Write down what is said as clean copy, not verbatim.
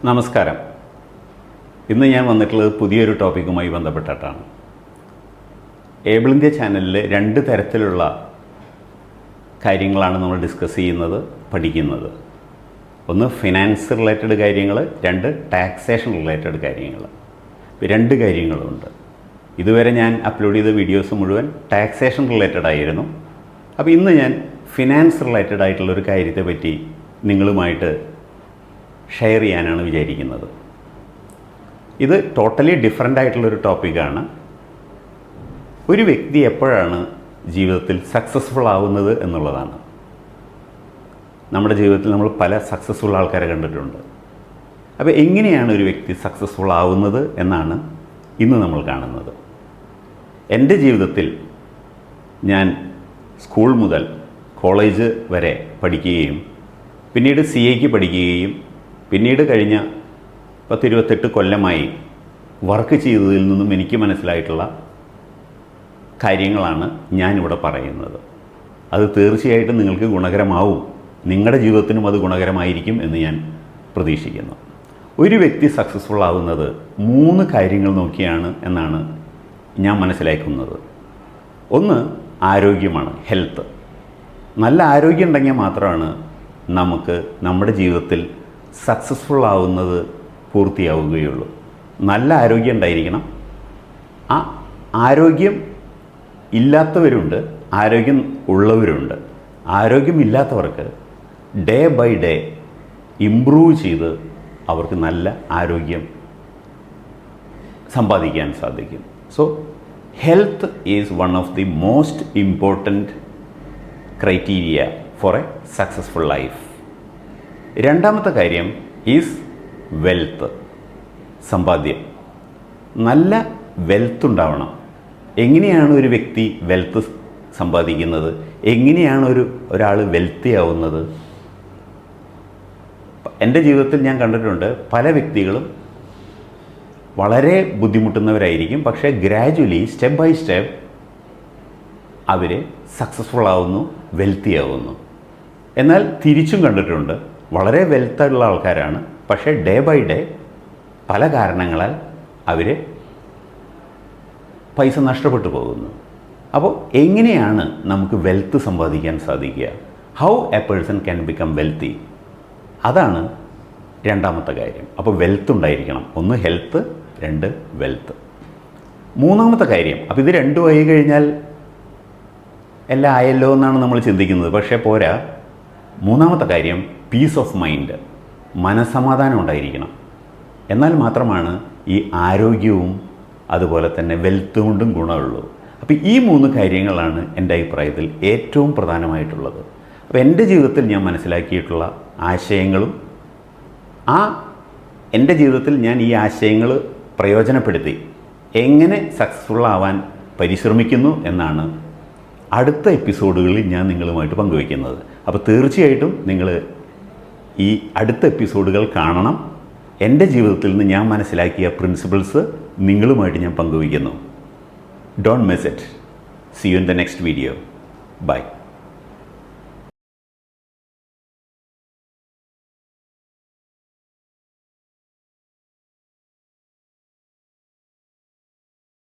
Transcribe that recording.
നമസ്കാരം. ഇന്ന് ഞാൻ വന്നിട്ടുള്ളത് പുതിയൊരു ടോപ്പിക്കുമായി ബന്ധപ്പെട്ടിട്ടാണ്. ഏബിൾ ഇന്ത്യ ചാനലിൽ രണ്ട് തരത്തിലുള്ള കാര്യങ്ങളാണ് നമ്മൾ ഡിസ്കസ് ചെയ്യുന്നത്, പഠിക്കുന്നത്. ഒന്ന് ഫിനാൻസ് റിലേറ്റഡ് കാര്യങ്ങൾ, രണ്ട് ടാക്സേഷൻ റിലേറ്റഡ് കാര്യങ്ങൾ. രണ്ട് കാര്യങ്ങളുണ്ട്. ഇതുവരെ ഞാൻ അപ്ലോഡ് ചെയ്ത വീഡിയോസ് മുഴുവൻ ടാക്സേഷൻ റിലേറ്റഡ് ആയിരുന്നു. അപ്പോൾ ഇന്ന് ഞാൻ ഫിനാൻസ് റിലേറ്റഡ് ആയിട്ടുള്ളൊരു കാര്യത്തെ പറ്റി നിങ്ങളുമായിട്ട് ഷെയർ ചെയ്യാനാണ് വിചാരിക്കുന്നത്. ഇത് ടോട്ടലി ഡിഫറെൻ്റ് ആയിട്ടുള്ളൊരു ടോപ്പിക്കാണ്. ഒരു വ്യക്തി എപ്പോഴാണ് ജീവിതത്തിൽ സക്സസ്ഫുൾ ആവുന്നത് എന്നുള്ളതാണ്. നമ്മുടെ ജീവിതത്തിൽ നമ്മൾ പല സക്സസ്ഫുൾ ആൾക്കാരെ കണ്ടിട്ടുണ്ട്. അപ്പോൾ എങ്ങനെയാണ് ഒരു വ്യക്തി സക്സസ്ഫുൾ ആവുന്നത് എന്നാണ് ഇന്ന് നമ്മൾ കാണുന്നത്. എൻ്റെ ജീവിതത്തിൽ ഞാൻ സ്കൂൾ മുതൽ കോളേജ് വരെ പഠിക്കുകയും പിന്നീട് CA പഠിക്കുകയും പിന്നീട് കഴിഞ്ഞ 10-28 കൊല്ലമായി വർക്ക് ചെയ്തതിൽ നിന്നും എനിക്ക് മനസ്സിലായിട്ടുള്ള കാര്യങ്ങളാണ് ഞാനിവിടെ പറയുന്നത്. അത് തീർച്ചയായിട്ടും നിങ്ങൾക്ക് ഗുണകരമാവും, നിങ്ങളുടെ ജീവിതത്തിനും അത് ഗുണകരമായിരിക്കും എന്ന് ഞാൻ പ്രതീക്ഷിക്കുന്നു. ഒരു വ്യക്തി സക്സസ്ഫുൾ ആവുന്നത് 3 കാര്യങ്ങൾ നോക്കിയാണ് എന്നാണ് ഞാൻ മനസ്സിലാക്കുന്നത്. ഒന്ന് ആരോഗ്യമാണ്, ഹെൽത്ത്. നല്ല ആരോഗ്യം ഉണ്ടെങ്കിൽ മാത്രമാണ് നമുക്ക് നമ്മുടെ ജീവിതത്തിൽ സക്സസ്ഫുൾ ആവുന്നത് പൂർത്തിയാവുകയുള്ളൂ. നല്ല ആരോഗ്യം ഉണ്ടായിരിക്കണം. ആ ആരോഗ്യം ഇല്ലാത്തവരുണ്ട്, ആരോഗ്യം ഉള്ളവരുണ്ട്. ആരോഗ്യമില്ലാത്തവർക്ക് ഡേ ബൈ ഡേ ഇംപ്രൂവ് ചെയ്ത് അവർക്ക് നല്ല ആരോഗ്യം സമ്പാദിക്കാൻ സാധിക്കും. So health is one of the most important criteria four A successful life. രണ്ടാമത്തെ കാര്യം ഈസ് വെൽത്ത്, സമ്പാദ്യം. നല്ല വെൽത്ത് ഉണ്ടാവണം. എങ്ങനെയാണ് ഒരു വ്യക്തി വെൽത്ത് സമ്പാദിക്കുന്നത്? എങ്ങനെയാണ് ഒരാൾ വെൽത്തി ആവുന്നത്? എൻ്റെ ജീവിതത്തിൽ ഞാൻ കണ്ടിട്ടുണ്ട് പല വ്യക്തികളും വളരെ ബുദ്ധിമുട്ടുന്നവരായിരിക്കും, പക്ഷേ ഗ്രാജുവലി സ്റ്റെപ്പ് ബൈ സ്റ്റെപ്പ് അവർ സക്സസ്ഫുൾ ആവുന്നു, വെൽത്തി ആവുന്നു. എന്നാൽ തിരിച്ചും കണ്ടിട്ടുണ്ട്, വളരെ വെൽത്തുള്ള ആൾക്കാരാണ്, പക്ഷേ ഡേ ബൈ ഡേ പല കാരണങ്ങളാൽ അവർ പൈസ നഷ്ടപ്പെട്ടു പോകുന്നു. അപ്പോൾ എങ്ങനെയാണ് നമുക്ക് വെൽത്ത് സമ്പാദിക്കാൻ സാധിക്കുക? How A person can become wealthy, അതാണ് രണ്ടാമത്തെ കാര്യം. അപ്പോൾ വെൽത്ത് ഉണ്ടായിരിക്കണം. ഒന്ന് ഹെൽത്ത്, രണ്ട് വെൽത്ത്. മൂന്നാമത്തെ കാര്യം, അപ്പോൾ ഇത് രണ്ടും ആയി കഴിഞ്ഞാൽ എല്ലാം ആയല്ലോ എന്നാണ് നമ്മൾ ചിന്തിക്കുന്നത്. പക്ഷേ പോരാ. മൂന്നാമത്തെ കാര്യം പീസ് ഓഫ് മൈൻഡ്, മനസ്സമാധാനം ഉണ്ടായിരിക്കണം. എന്നാൽ മാത്രമാണ് ഈ ആരോഗ്യവും അതുപോലെ തന്നെ വെൽത്ത് കൊണ്ടും ഗുണമുള്ളൂ. അപ്പോൾ ഈ 3 കാര്യങ്ങളാണ് എൻ്റെ അഭിപ്രായത്തിൽ ഏറ്റവും പ്രധാനമായിട്ടുള്ളത്. അപ്പോൾ എൻ്റെ ജീവിതത്തിൽ ഞാൻ മനസ്സിലാക്കിയിട്ടുള്ള ആശയങ്ങളും എൻ്റെ ജീവിതത്തിൽ ഞാൻ ഈ ആശയങ്ങൾ പ്രയോജനപ്പെടുത്തി എങ്ങനെ സക്സസ്ഫുൾ ആവാൻ പരിശ്രമിക്കുന്നു എന്നാണ് അടുത്ത എപ്പിസോഡുകളിൽ ഞാൻ നിങ്ങളുമായിട്ട് പങ്കുവയ്ക്കുന്നത്. അപ്പോൾ തീർച്ചയായിട്ടും നിങ്ങൾ ഈ അടുത്ത എപ്പിസോഡുകൾ കാണണം. എൻ്റെ ജീവിതത്തിൽ നിന്ന് ഞാൻ മനസ്സിലാക്കിയ പ്രിൻസിപ്പിൾസ് നിങ്ങളുമായിട്ട് ഞാൻ പങ്കുവയ്ക്കുന്നു. Don't miss it. See you in the next video. By.